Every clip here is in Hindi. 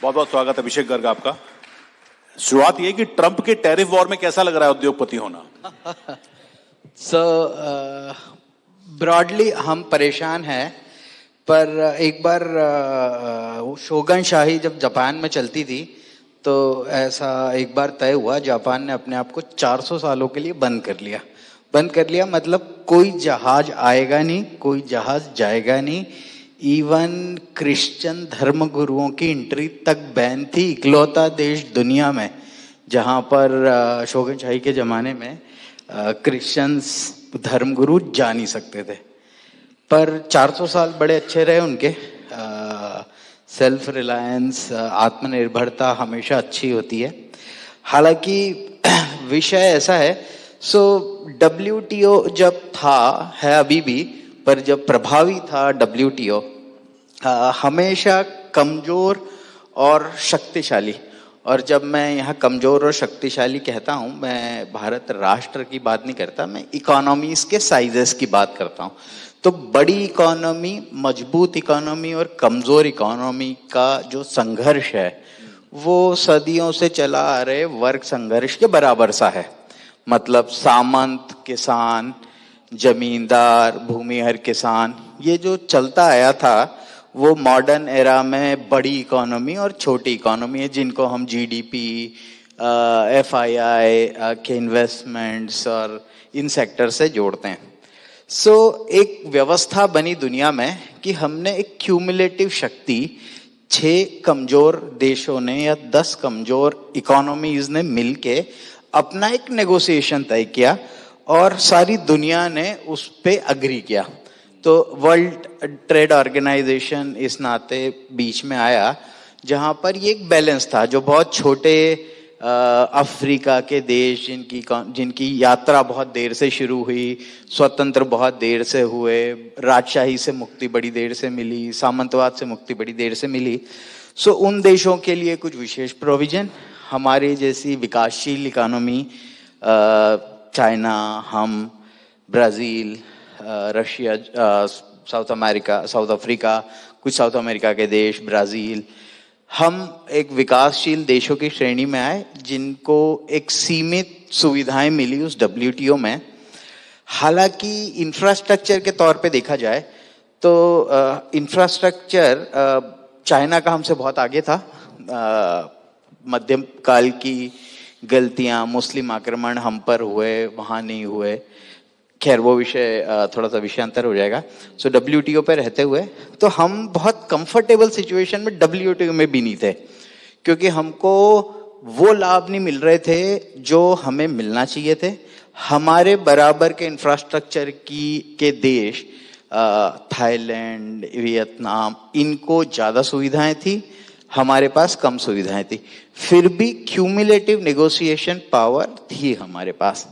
बहुत बहुत स्वागत है अभिषेक गर्ग आपका। शुरुआत ये कि ट्रंप के टैरिफ वॉर में कैसा लग रहा है उद्योगपति होना? ब्रॉडली हम परेशान हैं, पर एक बार शोगनशाही जब जापान में चलती थी तो ऐसा एक बार तय हुआ, जापान ने अपने आप को 400 सालों के लिए बंद कर लिया। मतलब कोई जहाज आएगा नहीं, कोई जहाज जाएगा नहीं। इवन क्रिश्चियन धर्म गुरुओं की एंट्री तक बैन थी। इकलौता देश दुनिया में जहाँ पर शोगनशाही के ज़माने में क्रिश्चियंस धर्मगुरु जा नहीं सकते थे। पर 400 साल बड़े अच्छे रहे उनके। सेल्फ रिलायंस, आत्मनिर्भरता हमेशा अच्छी होती है। हालांकि विषय ऐसा है, WTO जब था, है अभी भी, पर जब प्रभावी था WTO हमेशा कमज़ोर और शक्तिशाली, और जब मैं यहाँ कमज़ोर और शक्तिशाली कहता हूँ, मैं भारत राष्ट्र की बात नहीं करता, मैं इकोनॉमीज़ के साइजेस की बात करता हूँ। तो बड़ी इकोनॉमी, मजबूत इकोनॉमी और कमज़ोर इकोनॉमी का जो संघर्ष है वो सदियों से चला आ रहे वर्ग संघर्ष के बराबर सा है। मतलब सामंत, किसान, जमींदार, भूमिहर किसान, ये जो चलता आया था वो मॉडर्न एरा में बड़ी इकोनॉमी और छोटी इकोनॉमी है, जिनको हम GDP, FII के इन्वेस्टमेंट्स और इन सेक्टर से जोड़ते हैं। एक व्यवस्था बनी दुनिया में कि हमने एक क्यूमुलेटिव शक्ति 6 कमजोर देशों ने या 10 कमजोर इकोनॉमीज ने मिलके अपना एक नेगोशिएशन तय किया और सारी दुनिया ने उस पे अग्री किया। तो वर्ल्ड ट्रेड ऑर्गेनाइजेशन इस नाते बीच में आया, जहाँ पर ये एक बैलेंस था। जो बहुत छोटे अफ्रीका के देश जिनकी यात्रा बहुत देर से शुरू हुई, स्वतंत्र बहुत देर से हुए, राजशाही से मुक्ति बड़ी देर से मिली, सामंतवाद से मुक्ति बड़ी देर से मिली, उन देशों के लिए कुछ विशेष प्रोविजन। हमारी जैसी विकासशील इकोनॉमी, चाइना, हम, ब्राज़ील, रशिया, साउथ अफ्रीका, कुछ साउथ अमेरिका के देश, ब्राज़ील, हम एक विकासशील देशों की श्रेणी में आए जिनको एक सीमित सुविधाएं मिली उस WTO में। हालांकि इंफ्रास्ट्रक्चर के तौर पे देखा जाए तो इंफ्रास्ट्रक्चर चाइना का हमसे बहुत आगे था। मध्यम काल की गलतियां, मुस्लिम आक्रमण हम पर हुए, वहाँ नहीं हुए। खैर वो विषय थोड़ा सा विषयांतर हो जाएगा। WTO पे रहते हुए तो हम बहुत कंफर्टेबल सिचुएशन में WTO में भी नहीं थे, क्योंकि हमको वो लाभ नहीं मिल रहे थे जो हमें मिलना चाहिए थे। हमारे बराबर के इंफ्रास्ट्रक्चर के देश, थाईलैंड, वियतनाम, इनको ज़्यादा सुविधाएं थी, हमारे पास कम सुविधाएं थी। फिर भी क्यूमुलेटिव नेगोशिएशन पावर थी हमारे पास।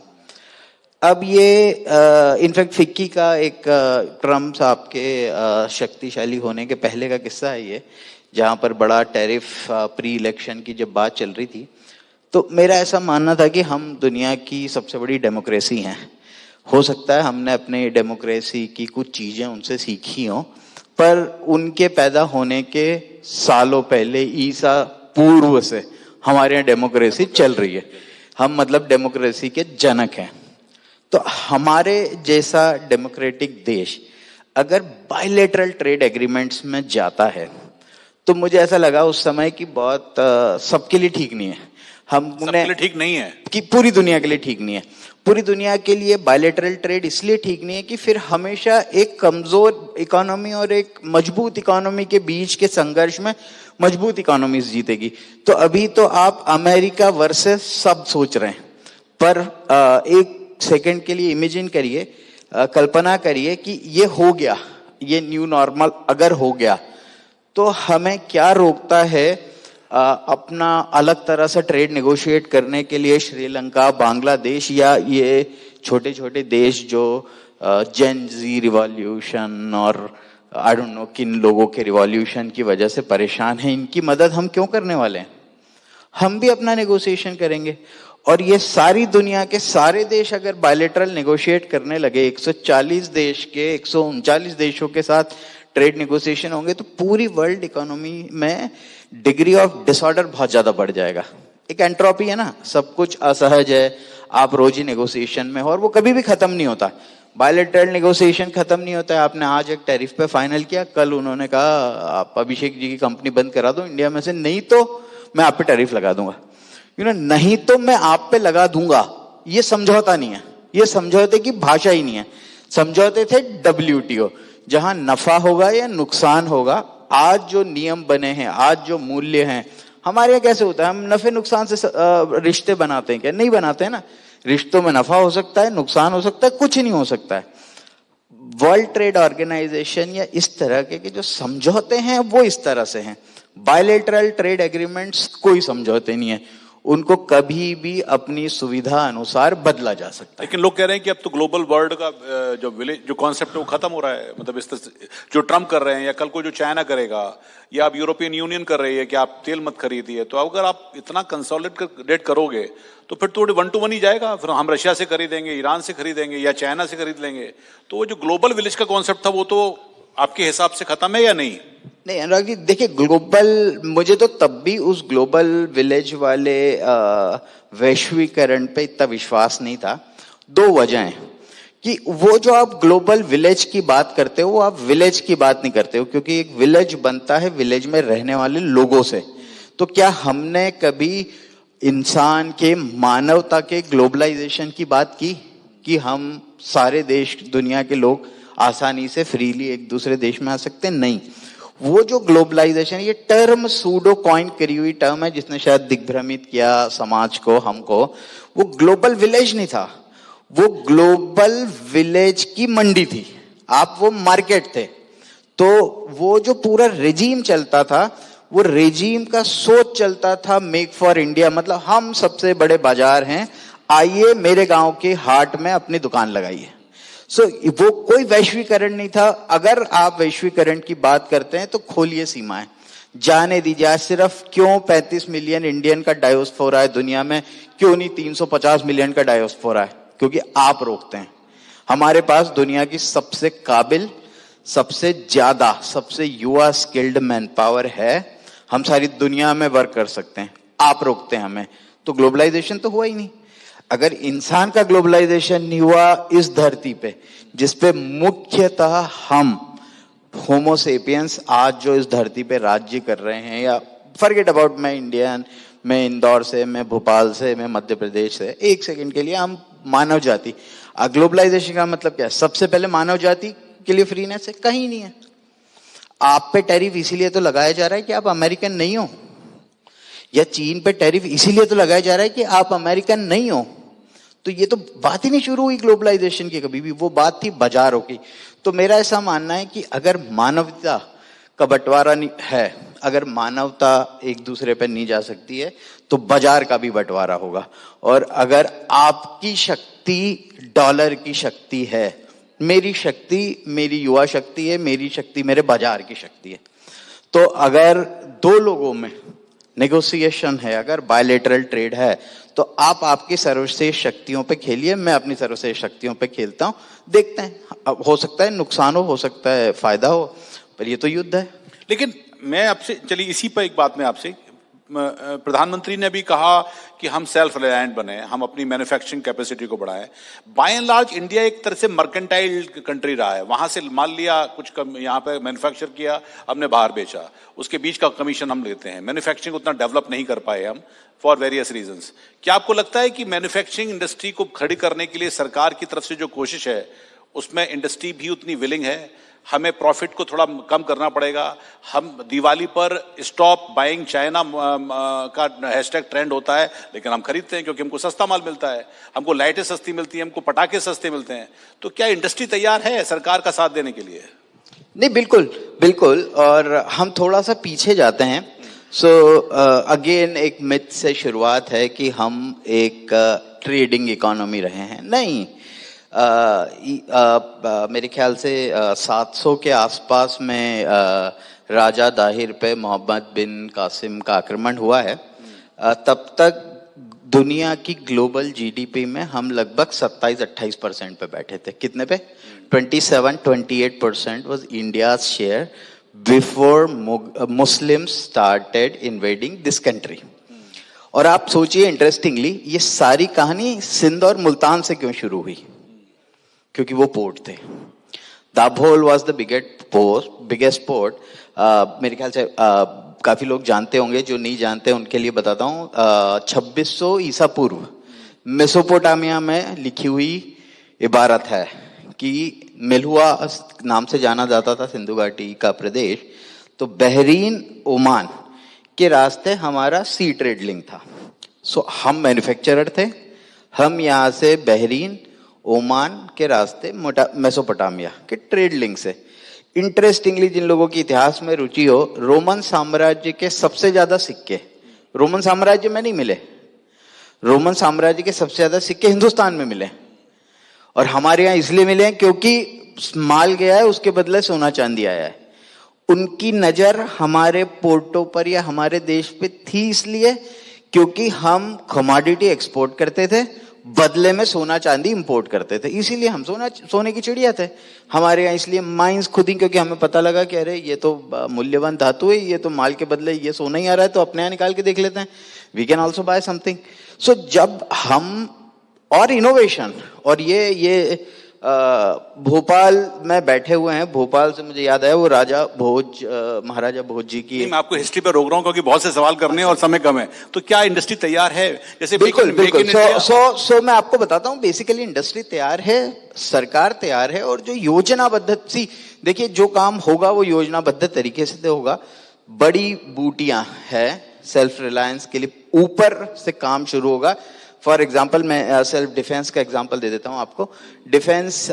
अब ये इनफैक्ट फिक्की का एक ट्रम्प साहब के शक्तिशाली होने के पहले का किस्सा है ये, जहाँ पर बड़ा टैरिफ प्री इलेक्शन की जब बात चल रही थी, तो मेरा ऐसा मानना था कि हम दुनिया की सबसे बड़ी डेमोक्रेसी हैं। हो सकता है हमने अपने डेमोक्रेसी की कुछ चीज़ें उनसे सीखी हों, पर उनके पैदा होने के सालों पहले, ईसा पूर्व से हमारे यहाँ डेमोक्रेसी चल रही है। हम मतलब डेमोक्रेसी के जनक हैं। तो हमारे जैसा डेमोक्रेटिक देश अगर बायलैटरल ट्रेड एग्रीमेंट्स में जाता है तो मुझे ऐसा लगा उस समय कि बहुत सबके लिए ठीक नहीं है। सबके लिए ठीक नहीं है कि पूरी दुनिया के लिए ठीक नहीं है। पूरी दुनिया के लिए बायलैटरल ट्रेड इसलिए ठीक नहीं है कि फिर हमेशा एक कमजोर इकोनॉमी और एक मजबूत इकोनॉमी के बीच के संघर्ष में मजबूत इकोनॉमी जीतेगी। तो अभी तो आप अमेरिका वर्सेस सब सोच रहे हैं, पर एक सेकंड के लिए इमेजिन करिए, कल्पना करिए कि ये हो गया, ये न्यू नॉर्मल अगर हो गया, तो हमें क्या रोकता है अपना अलग तरह से ट्रेड नेगोशिएट करने के लिए श्रीलंका, बांग्लादेश या ये छोटे छोटे देश जो जेन जी रिवॉल्यूशन और आई डोंट नो किन लोगों के रिवॉल्यूशन की वजह से परेशान हैं, इनकी मदद हम क्यों करने वाले हैं? हम भी अपना नेगोशिएशन करेंगे। और ये सारी दुनिया के सारे देश अगर बायलैटरल नेगोशिएट करने लगे, 140 देश के 139 देशों के साथ ट्रेड नेगोशिएशन होंगे, तो पूरी वर्ल्ड इकोनॉमी में डिग्री ऑफ डिसऑर्डर बहुत ज्यादा बढ़ जाएगा। एक एंट्रोपी है ना, सब कुछ असहज है, आप रोज ही नेगोशिएशन में हो और वो कभी भी खत्म नहीं होता। बायलैटरल नेगोशिएशन खत्म नहीं होता है। आपने आज एक टैरिफ पे फाइनल किया, कल उन्होंने कहा आप अभिषेक जी की कंपनी बंद करा दो इंडिया में से, नहीं तो मैं आप पे टैरिफ लगा दूंगा। नहीं तो मैं आप पे लगा दूंगा, ये समझौता नहीं है, ये समझौते की भाषा ही नहीं है। समझौते थे WTO, जहां नफा होगा या नुकसान होगा। आज जो नियम बने हैं, आज जो मूल्य हैं, हमारे यहाँ कैसे होता है, हम नफे नुकसान से रिश्ते बनाते हैं क्या? नहीं बनाते हैं ना। रिश्तों में नफा हो सकता है, नुकसान हो सकता है, कुछ नहीं हो सकता है। वर्ल्ड ट्रेड ऑर्गेनाइजेशन या इस तरह के जो समझौते हैं वो इस तरह से हैं। बायलैटरल ट्रेड एग्रीमेंट्स कोई समझौते नहीं है, उनको कभी भी अपनी सुविधा अनुसार बदला जा सकता है। लेकिन लोग कह रहे हैं कि अब तो ग्लोबल वर्ल्ड का जो विलेज जो कॉन्सेप्ट है वो खत्म हो रहा है। मतलब इस जो ट्रम्प कर रहे हैं या कल को जो चाइना करेगा या अब यूरोपियन यूनियन कर रही है कि आप तेल मत खरीदिए, तो अगर आप इतना कंसोलिडेट करोगे तो फिर तो 1 to 1 ही जाएगा। फिर हम रशिया से खरीदेंगे, ईरान से खरीदेंगे या चाइना से खरीद लेंगे। तो वो जो ग्लोबल विलेज का कॉन्सेप्ट था वो तो आपके हिसाब से खत्म है या नहीं? नहीं अनुराग जी, देखिए ग्लोबल, मुझे तो तब भी उस ग्लोबल विलेज वाले वैश्वीकरण पे इतना विश्वास नहीं था। 2 वजह हैं कि वो जो आप ग्लोबल विलेज की बात करते हो वो आप विलेज की बात नहीं करते हो, क्योंकि एक विलेज बनता है विलेज में रहने वाले लोगों से। तो क्या हमने कभी इंसान के, मानवता के ग्लोबलाइजेशन की बात की कि हम सारे देश दुनिया के लोग आसानी से फ्रीली एक दूसरे देश में आ सकते हैं? नहीं। वो जो ग्लोबलाइजेशन, ये टर्म सूडो कॉइन करी हुई टर्म है जिसने शायद दिग्भ्रमित किया समाज को, हमको। वो ग्लोबल विलेज नहीं था, वो ग्लोबल विलेज की मंडी थी, आप वो मार्केट थे। तो वो जो पूरा रेजीम चलता था, वो रेजीम का सोच चलता था मेक फॉर इंडिया, मतलब हम सबसे बड़े बाजार हैं, आइए मेरे गांव के हाट में अपनी दुकान लगाइए। वो कोई वैश्वीकरण नहीं था। अगर आप वैश्वीकरण की बात करते हैं तो खोलिए सीमाएं, जाने दीजिए। आज सिर्फ क्यों 35 मिलियन इंडियन का डायोस्फोरा है दुनिया में, क्यों नहीं 350 मिलियन का डायोस्फोरा है? क्योंकि आप रोकते हैं। हमारे पास दुनिया की सबसे काबिल, सबसे ज्यादा, सबसे युवा स्किल्ड मैन पावर है, हम सारी दुनिया में वर्क कर सकते हैं, आप रोकते हैं हमें। तो ग्लोबलाइजेशन तो हुआ ही नहीं। अगर इंसान का ग्लोबलाइजेशन नहीं हुआ इस धरती पे, जिसपे मुख्यतः हम होमोसेपियंस आज जो इस धरती पे राज्य कर रहे हैं, या फॉरगेट अबाउट मैं इंडियन, मैं इंदौर से, मैं भोपाल से, मैं मध्य प्रदेश से, एक सेकंड के लिए हम मानव जाति। ग्लोबलाइजेशन का मतलब क्या है? सबसे पहले मानव जाति के लिए फ्रीनेस है, कहीं नहीं है। आप पे टैरिफ इसीलिए तो लगाया जा रहा है कि आप अमेरिकन नहीं हो, या चीन पे टैरिफ इसीलिए तो लगाया जा रहा है कि आप अमेरिकन नहीं हो। तो ये तो बात ही नहीं शुरू हुई ग्लोबलाइजेशन की कभी भी, वो बात थी बाजारों की। तो मेरा ऐसा मानना है कि अगर मानवता का बंटवारा है, अगर मानवता एक दूसरे पे नहीं जा सकती है, तो बाजार का भी बंटवारा होगा। और अगर आपकी शक्ति डॉलर की शक्ति है, मेरी शक्ति मेरी युवा शक्ति है, मेरी शक्ति मेरे बाजार की शक्ति है, तो अगर 2 लोगों में नेगोशिएशन है, अगर बायलैटरल ट्रेड है, तो आप आपकी सर्वश्रेष्ठ शक्तियों पे खेलिए, मैं अपनी सर्वश्रेष्ठ शक्तियों पे खेलता हूं, देखते हैं। हो सकता है नुकसान हो सकता है फायदा हो, पर ये तो युद्ध है। लेकिन मैं आपसे, चलिए इसी पर एक बात मैं आपसे, प्रधानमंत्री ने भी कहा कि हम सेल्फ रिलायंट बने, हम अपनी मैन्युफैक्चरिंग कैपेसिटी को बढ़ाएं। बाय एंड लार्ज इंडिया एक तरह से मर्केंटाइल कंट्री रहा है, वहां से माल लिया, कुछ यहाँ पे मैन्युफैक्चर किया, हमने बाहर बेचा, उसके बीच का कमीशन हम लेते हैं। मैन्युफैक्चरिंग उतना डेवलप नहीं कर पाए हम फॉर वेरियस रीजंस। क्या आपको लगता है कि मैन्युफैक्चरिंग इंडस्ट्री को खड़ी करने के लिए सरकार की तरफ से जो कोशिश है उसमें इंडस्ट्री भी उतनी विलिंग है? हमें प्रॉफिट को थोड़ा कम करना पड़ेगा। हम दिवाली पर स्टॉप बाइंग चाइना का हैशटैग ट्रेंड होता है, लेकिन हम खरीदते हैं क्योंकि हमको सस्ता माल मिलता है, हमको लाइटें सस्ती मिलती हैं, हमको पटाखे सस्ते मिलते हैं। तो क्या इंडस्ट्री तैयार है सरकार का साथ देने के लिए? नहीं, बिल्कुल बिल्कुल। और हम थोड़ा सा पीछे जाते हैं। सो अगेन एक मिथ से शुरुआत है कि हम एक ट्रेडिंग इकोनॉमी रहे हैं। नहीं, मेरे ख्याल से 700 के आसपास में राजा दाहिर पे मोहम्मद बिन कासिम का आक्रमण हुआ है। तब तक दुनिया की ग्लोबल जीडीपी में हम लगभग 27-28% पे बैठे थे। कितने पे? 27-28% was India's share before Muslims started invading this country. और आप सोचिए इंटरेस्टिंगली, ये सारी कहानी सिंध और मुल्तान से क्यों शुरू हुई? क्योंकि वो पोर्ट थे। Dabhol was the biggest port. मेरे ख्याल से काफी लोग जानते होंगे, जो नहीं जानते उनके लिए बताता हूँ। 2600 ईसा पूर्व मेसोपोटामिया में लिखी हुई इबारत है कि मिलहुआ नाम से जाना जाता था सिंधु घाटी का प्रदेश, तो बहरीन ओमान के रास्ते हमारा सी ट्रेड लिंक था। सो हम मैन्युफैक्चरर थे, हम यहाँ से बहरीन ओमान के रास्ते मेसोपोटामिया के ट्रेड लिंक से। इंटरेस्टिंगली, जिन लोगों की इतिहास में रुचि हो, रोमन साम्राज्य के सबसे ज्यादा सिक्के रोमन साम्राज्य में नहीं मिले, रोमन साम्राज्य के सबसे ज्यादा सिक्के हिंदुस्तान में मिले। और हमारे यहाँ इसलिए मिले हैं क्योंकि माल गया है, उसके बदले सोना चांदी आया है। उनकी नजर हमारे पोर्टों पर या हमारे देश पे थी इसलिए क्योंकि हम कमोडिटी एक्सपोर्ट करते थे, बदले में सोना चांदी इंपोर्ट करते थे। इसीलिए हम सोने की चिड़िया थे। हमारे यहाँ इसलिए माइंस खुद ही, क्योंकि हमें पता लगा कि अरे ये तो मूल्यवान धातु है, ये तो माल के बदले ये सोना ही आ रहा है, तो अपने यहाँ निकाल के देख लेते हैं, we can also buy something. So जब हम, और इनोवेशन, और ये भोपाल में बैठे हुए हैं, भोपाल से मुझे याद आया वो राजा भोज, महाराजा भोज जी की। मैं आपको हिस्ट्री पर रोक रहा हूँ क्योंकि बहुत से सवाल करने हैं और समय कम है। तो क्या इंडस्ट्री तैयार है? जैसे बिल्कुल सो मैं आपको बताता हूँ, बेसिकली इंडस्ट्री तैयार है, सरकार तैयार है, और जो योजनाबद्ध, देखिए जो काम होगा वो योजनाबद्ध तरीके से होगा। बड़ी बूटियां है सेल्फ रिलायंस के लिए, ऊपर से काम शुरू होगा। फॉर एग्जाम्पल मैं सेल्फ डिफेंस का एग्जाम्पल दे देता हूं आपको। डिफेंस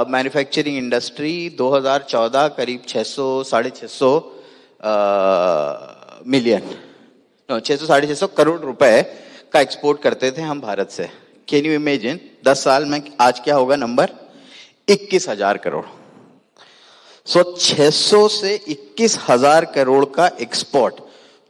मैन्युफैक्चरिंग इंडस्ट्री 2014 करीब 600-650 मिलियन, 600-650 करोड़ रुपए का एक्सपोर्ट करते थे हम भारत से। कैन यू इमेजिन 10 साल में आज क्या होगा नंबर? 21,000 करोड़। सो 600 से 21,000 करोड़ का export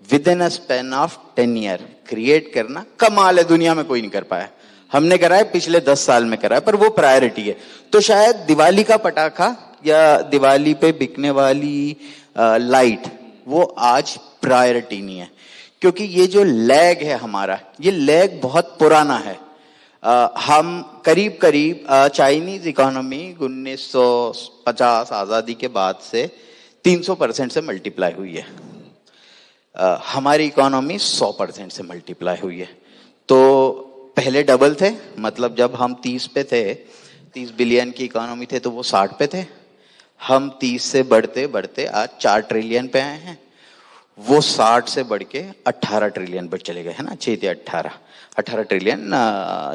with in a span of 10 year create करना कमाल है, दुनिया में कोई नहीं कर पाया। हमने करा है, पिछले 10 साल में करा है, पर वो प्रायोरिटी है। तो शायद दिवाली का पटाखा या दिवाली पे बिकने वाली लाइट वो आज प्रायोरिटी नहीं है, क्योंकि ये जो लैग है हमारा, ये लैग बहुत पुराना है। हम करीब चाइनीज इकोनॉमी 1950 आजादी के बाद से 300% से मल्टीप्लाई हुई है। हमारी इकोनॉमी 100% से मल्टीप्लाई हुई है। तो पहले डबल थे, मतलब जब हम 30 पे थे, 30 बिलियन की इकोनॉमी थे, तो वो 60 पे थे। हम 30 से बढ़ते बढ़ते आज 4 ट्रिलियन पे आए हैं। वो 60 से बढ़ के 18 ट्रिलियन पर चले गए, है ना, 6 या 18 trillion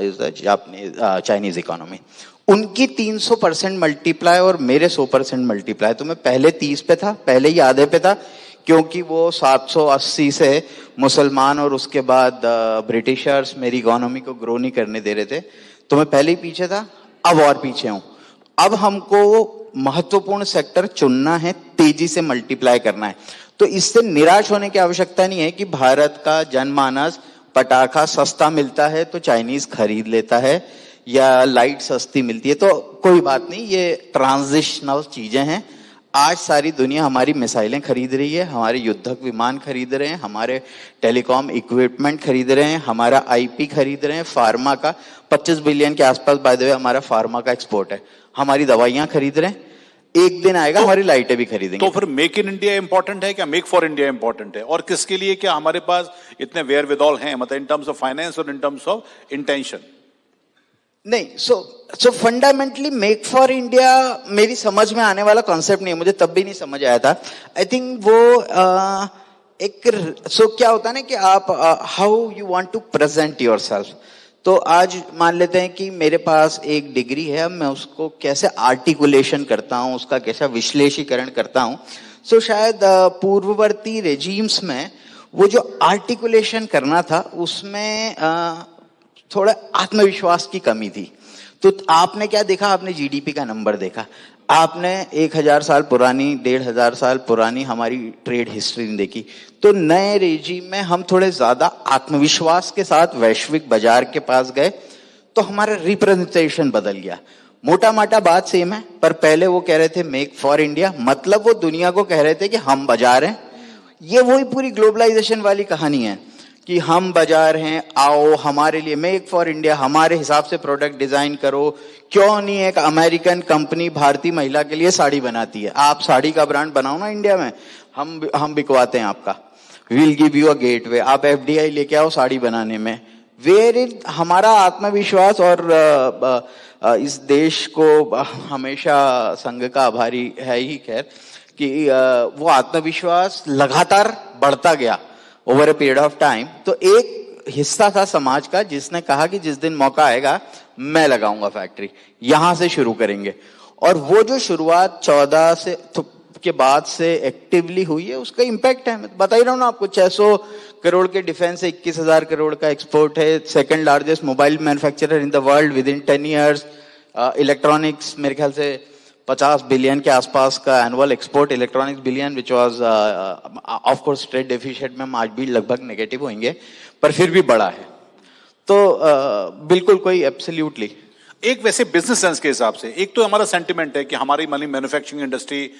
is the Chinese economy. उनकी 300% मल्टीप्लाई और मेरे 100% मल्टीप्लाई। तो मैं पहले 30 पे था, पहले ही आधे पे था, क्योंकि वो 780 से मुसलमान और उसके बाद ब्रिटिशर्स मेरी इकोनॉमी को ग्रो नहीं करने दे रहे थे, तो मैं पहले ही पीछे था, अब और पीछे हूं। अब हमको महत्वपूर्ण सेक्टर चुनना है, तेजी से मल्टीप्लाई करना है। तो इससे निराश होने की आवश्यकता नहीं है कि भारत का जनमानस पटाखा सस्ता मिलता है तो चाइनीज खरीद लेता है, या लाइट सस्ती मिलती है तो कोई बात नहीं, ये ट्रांजिशनल चीजें हैं। आज सारी दुनिया हमारी मिसाइलें खरीद रही है, हमारे युद्धक विमान खरीद रहे हैं, हमारे टेलीकॉम इक्विपमेंट खरीद रहे हैं, हमारा आईपी खरीद रहे हैं, फार्मा का 25 बिलियन के आसपास बाय द वे हमारा फार्मा का एक्सपोर्ट है, हमारी दवाइयां खरीद रहे हैं। एक दिन आएगा हमारी लाइटें भी खरीदेंगे। तो फिर मेक इन इंडिया इंपॉर्टेंट है क्या मेक फॉर इंडिया इंपॉर्टेंट है? और किसके लिए? क्या हमारे पास इतने वेयर विदॉल हैं, मतलब इन टर्म्स ऑफ फाइनेंस और इन टर्म्स ऑफ इंटेंशन? नहीं, so fundamentally make for India मेरी समझ में आने वाला कॉन्सेप्ट नहीं है, मुझे तब भी नहीं समझ आया था। आई थिंक वो क्या होता है ना कि आप how you want to present yourself. तो आज मान लेते हैं कि मेरे पास एक डिग्री है, मैं उसको कैसे आर्टिकुलेशन करता हूं, उसका कैसा विश्लेषीकरण करता हूं। सो शायद पूर्ववर्ती रेजिम्स में वो जो आर्टिकुलेशन करना था उसमें थोड़ा आत्मविश्वास की कमी थी। तो आपने क्या देखा? आपने जीडीपी का नंबर देखा, आपने 1000 साल पुरानी, 1500 साल पुरानी हमारी ट्रेड हिस्ट्री नहीं देखी। तो नए रेजिम में हम थोड़े ज्यादा आत्मविश्वास के साथ वैश्विक बाजार के पास गए, तो हमारा रिप्रेजेंटेशन बदल गया। मोटा माटा बात सेम है, पर पहले वो कह रहे थे मेक फॉर इंडिया, मतलब वो दुनिया को कह रहे थे कि हम बाजार हैं। ये वही पूरी ग्लोबलाइजेशन वाली कहानी है कि हम बाजार हैं, आओ हमारे लिए, मेक फॉर इंडिया, हमारे हिसाब से प्रोडक्ट डिजाइन करो। क्यों नहीं एक अमेरिकन कंपनी भारतीय महिला के लिए साड़ी बनाती है, आप साड़ी का ब्रांड बनाओ ना इंडिया में, हम बिकवाते हैं आपका, will give you a gateway, आप एफडीआई लेके आओ साड़ी बनाने में। वेयर इन हमारा आत्मविश्वास, और इस देश को हमेशा संघ का आभारी है ही खैर कि वो आत्मविश्वास लगातार बढ़ता गया over a period of time. तो एक हिस्सा था समाज का जिसने कहा कि जिस दिन मौका आएगा मैं लगाऊंगा फैक्ट्री, यहां से शुरू करेंगे। और वो जो शुरुआत 14 से के बाद से एक्टिवली हुई है, उसका इम्पैक्ट है। मैं बता ही रहा हूं ना आपको, 600 करोड़ के डिफेंस है, 21,000 करोड़ का एक्सपोर्ट है, second largest mobile manufacturer in the world with in 10 years. Electronics मेरे ख्याल से 50 बिलियन के आसपास का annual export electronics billion, which was of course trade deficit में हम आज भी लगभग नेगेटिव होंगे, पर फिर भी बड़ा है। तो बिल्कुल कोई एब्सोल्युटली एक वैसे बिजनेस सेंस के हिसाब से, एक तो हमारा सेंटिमेंट है कि हमारी मैन्युफैक्चरिंग इंडस्ट्री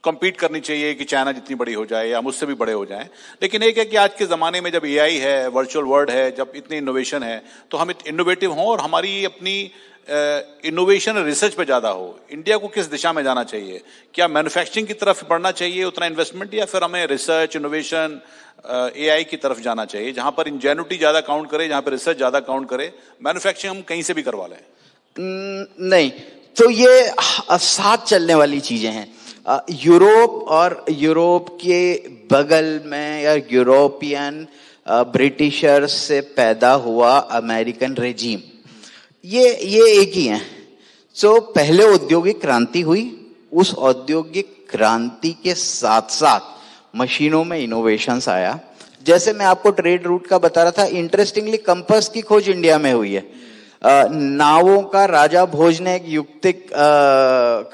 compete करनी चाहिए कि चाइना जितनी बड़ी हो जाए या मुझसे भी बड़े हो जाएं। लेकिन एक है कि आज के ज़माने में जब एआई है, वर्चुअल वर्ल्ड है, जब इतनी इनोवेशन है, तो हम इनोवेटिव हों और हमारी अपनी इनोवेशन रिसर्च पे ज़्यादा हो। इंडिया को किस दिशा में जाना चाहिए? क्या मैन्युफैक्चरिंग की तरफ बढ़ना चाहिए उतना इन्वेस्टमेंट, या फिर हमें रिसर्च, इनोवेशन, एआई की तरफ जाना चाहिए, जहां पर इंजेन्युटी ज़्यादा काउंट करे, जहां पर रिसर्च ज़्यादा काउंट करे, मैन्युफैक्चरिंग हम कहीं से भी करवा लें? नहीं, तो ये साथ चलने वाली चीजें हैं। यूरोप और यूरोप के बगल में या यूरोपियन ब्रिटिशर्स से पैदा हुआ अमेरिकन रेजीम, ये एक ही है। सो पहले औद्योगिक क्रांति हुई, उस औद्योगिक क्रांति के साथ साथ मशीनों में इनोवेशंस आया। जैसे मैं आपको ट्रेड रूट का बता रहा था, इंटरेस्टिंगली कंपास की खोज इंडिया में हुई है। नावों का राजा भोज ने एक युक्तिक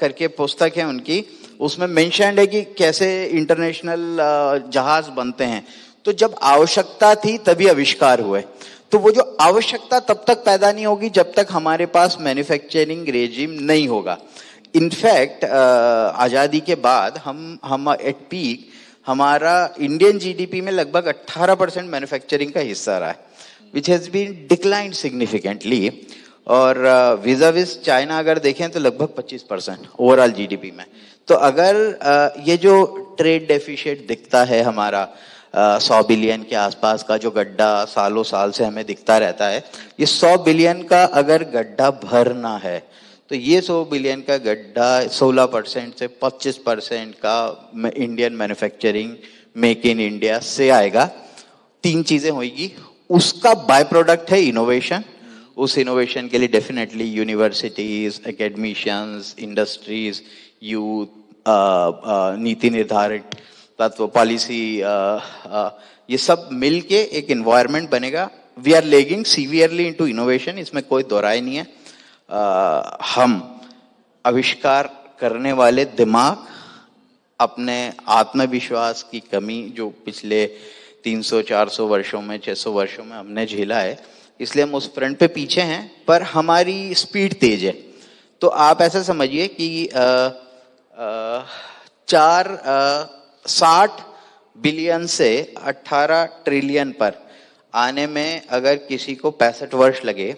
करके पुस्तक है उनकी, उसमें मेंशन्ड है कि कैसे इंटरनेशनल जहाज बनते हैं। तो जब आवश्यकता थी तभी आविष्कार हुए। तो वो जो आवश्यकता तब तक पैदा नहीं होगी जब तक हमारे पास मैन्युफैक्चरिंग रेजिम नहीं होगा। इनफैक्ट आजादी के बाद हम एट पीक, हमारा इंडियन जीडीपी में लगभग 18% मैन्युफैक्चरिंग का हिस्सा रहा है, which has been declined significantly। और विज़ाविज़ चाइना अगर देखें तो लगभग 25% ओवरऑल जीडीपी में। तो अगर ये जो ट्रेड डेफिशिएट दिखता है हमारा 100 बिलियन के आसपास का जो गड्ढा सालों साल से हमें दिखता रहता है, ये 100 बिलियन का अगर गड्ढा भरना है तो ये 100 बिलियन का गड्ढा 16% से 25% का Indian manufacturing, make in India से आएगा। 3 चीजें होगी, उसका बाय प्रोडक्ट है इनोवेशन। उस इनोवेशन के लिए definitely universities, academicians, industries, youth, नीति निर्धारक तत्व, पॉलिसी, ये सब मिलके एक एनवायरनमेंट बनेगा। We are lagging severely into innovation, इसमें कोई दो राय नहीं है। हम आविष्कार करने वाले दिमाग, अपने आत्मविश्वास की कमी जो पिछले 300-400 वर्षों में, 600 वर्षों में हमने झेला है, इसलिए हम उस फ्रंट पे पीछे हैं, पर हमारी स्पीड तेज है। तो आप ऐसा समझिए कि 60 बिलियन से 18 ट्रिलियन पर आने में अगर किसी को 65 वर्ष लगे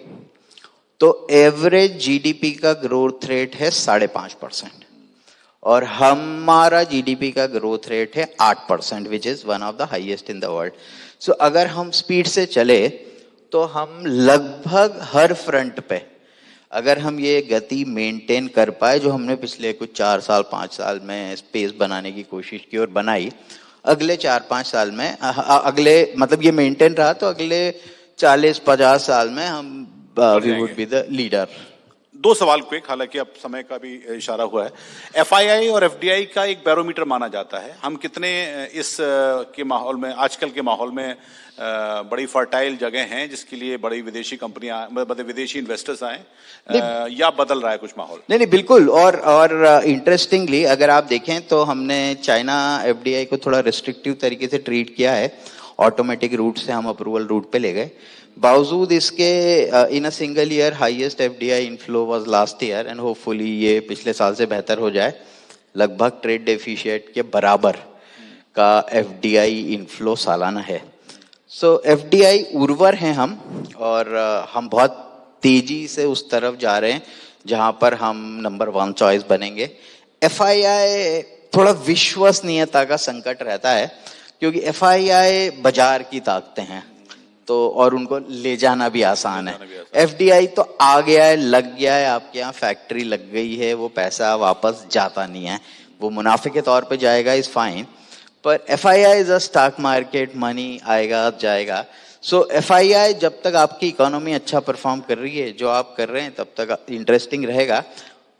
तो एवरेज जीडीपी का ग्रोथ रेट है 5.5%, और हमारा जीडीपी का ग्रोथ रेट है 8%, which is one of the highest in the world. So अगर हम स्पीड से चले तो हम लगभग हर फ्रंट पे, अगर हम ये गति मेंटेन कर पाए जो हमने पिछले कुछ 4 साल 5 साल में स्पेस बनाने की कोशिश की और बनाई, अगले 4-5 साल में, अगले मतलब ये मेंटेन रहा तो अगले 40-50 साल में हम we would be the leader. 2 सवाल क्विक, हालांकि अब समय का भी इशारा हुआ है। एफआईआई और एफडीआई का एक बैरोमीटर माना जाता है, हम कितने इस के माहौल में, आजकल के माहौल में बड़ी फर्टाइल जगह हैं जिसके लिए बड़ी विदेशी कंपनियां, मतलब विदेशी इन्वेस्टर्स आए, या बदल रहा है कुछ माहौल? नहीं, बिल्कुल। और इंटरेस्टिंगली अगर आप देखें तो हमने चाइना एफडीआई को थोड़ा रिस्ट्रिक्टिव तरीके से ट्रीट किया है, ऑटोमेटिक रूट से हम अप्रूवल रूट पे ले गए। बावजूद इसके in a single year highest FDI inflow was last year and hopefully ये पिछले साल से बेहतर हो जाए। लगभग ट्रेड डेफिशिएट के बराबर का एफडीआई इनफ्लो सालाना है। सो एफडीआई उर्वर हैं हम, और हम बहुत तेजी से उस तरफ जा रहे हैं जहां पर हम नंबर 1 चॉइस बनेंगे। एफआईआई थोड़ा विश्वसनीयता का संकट रहता है, क्योंकि एफआईआई बाजार की ताकतें हैं तो, और उनको ले जाना भी आसान है। एफडीआई तो आ गया है, लग गया है, आपके यहाँ फैक्ट्री लग गई है, वो पैसा वापस जाता नहीं है, वो मुनाफे के तौर पे जाएगा, इज फाइन। पर FII is a stock market, money आएगा जाएगा। सो एफआईआई जब तक आपकी इकोनॉमी अच्छा परफॉर्म कर रही है, जो आप कर रहे हैं, तब तक इंटरेस्टिंग रहेगा।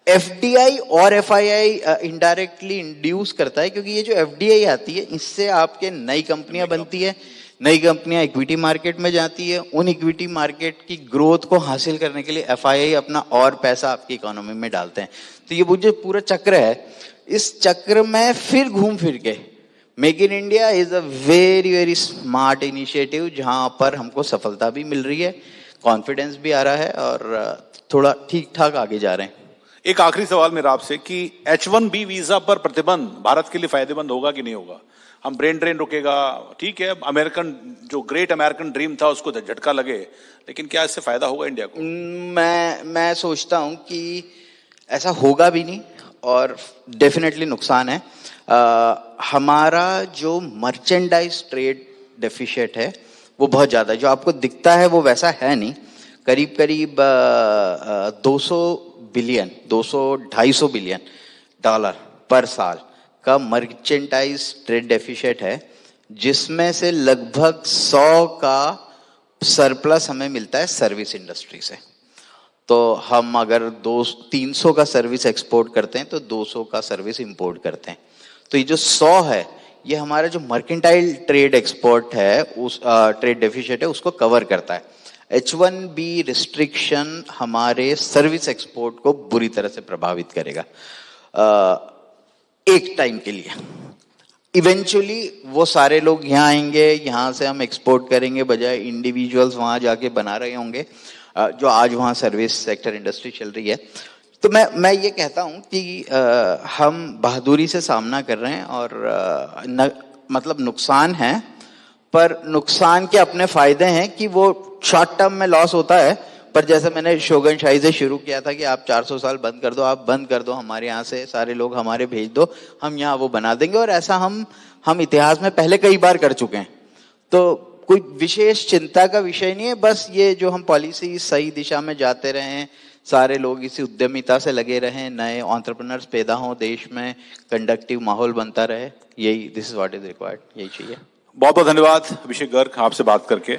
एफडीआई और एफआईआई इनडायरेक्टली इंड्यूस करता है, क्योंकि ये जो एफडीआई आती है इससे आपके नई कंपनियां बनती है, नई कंपनियां इक्विटी मार्केट में जाती है, उन इक्विटी मार्केट की ग्रोथ को हासिल करने के लिए एफआईआई अपना और पैसा आपकी इकोनॉमी में डालते हैं। तो ये जो पूरा चक्र है, इस चक्र में फिर घूम फिर के make in India is a very very smart initiative, जहां पर हमको सफलता भी मिल रही है, कॉन्फिडेंस भी आ रहा है, और थोड़ा ठीक ठाक आगे जा रहे हैं। एक आखिरी सवाल मेरा आपसे कि H1B वीजा पर प्रतिबंध भारत के लिए फायदेमंद होगा कि नहीं होगा? हम ब्रेन ड्रेन रुकेगा, ठीक है, अमेरिकन जो ग्रेट अमेरिकन ड्रीम था उसको झटका लगे, लेकिन क्या इससे फायदा होगा इंडिया को? मैं सोचता हूं कि ऐसा होगा भी नहीं, और डेफिनेटली नुकसान है। हमारा जो मर्चेंडाइज ट्रेड डेफिशिएट है वो बहुत ज्यादा है, जो आपको दिखता है वो वैसा है नहीं। करीब करीब 200-250 बिलियन डॉलर पर साल का मर्चेंडाइज ट्रेड डेफिशिएट है, जिसमें से लगभग 100 का सरप्लस हमें मिलता है सर्विस इंडस्ट्री से। तो हम अगर 300 का सर्विस एक्सपोर्ट करते हैं तो 200 का सर्विस इंपोर्ट करते हैं। तो ये जो 100 है, ये हमारा जो मर्केंटाइल ट्रेड एक्सपोर्ट है, उस ट्रेड डेफिशिएट है, उसको कवर करता है। H1B रिस्ट्रिक्शन हमारे सर्विस एक्सपोर्ट को बुरी तरह से प्रभावित करेगा एक टाइम के लिए। इवेंचुअली वो सारे लोग यहाँ आएंगे, यहाँ से हम एक्सपोर्ट करेंगे, बजाय इंडिविजुअल्स वहां जाके बना रहे होंगे, जो आज वहाँ सर्विस सेक्टर इंडस्ट्री चल रही है। तो मैं ये कहता हूँ कि हम बहादुरी से सामना कर रहे हैं, और मतलब नुकसान है, पर नुकसान के अपने फायदे हैं कि वो शॉर्ट टर्म में लॉस होता है। पर जैसे मैंने शोगनशाही से शुरू किया था कि आप 400 साल बंद कर दो, आप बंद कर दो, हमारे यहाँ से सारे लोग हमारे भेज दो, हम यहाँ वो बना देंगे। और ऐसा हम इतिहास में पहले कई बार कर चुके हैं, तो कोई विशेष चिंता का विषय नहीं है। बस ये जो हम पॉलिसी सही दिशा में जाते रहें, सारे लोग इसी उद्यमिता से लगे रहें, नए एंटरप्रेन्योर्स पैदा हों देश में, कंडक्टिव माहौल बनता रहे, यही this is what is required, यही चाहिए। बहुत बहुत धन्यवाद अभिषेक गर्ग, आपसे बात करके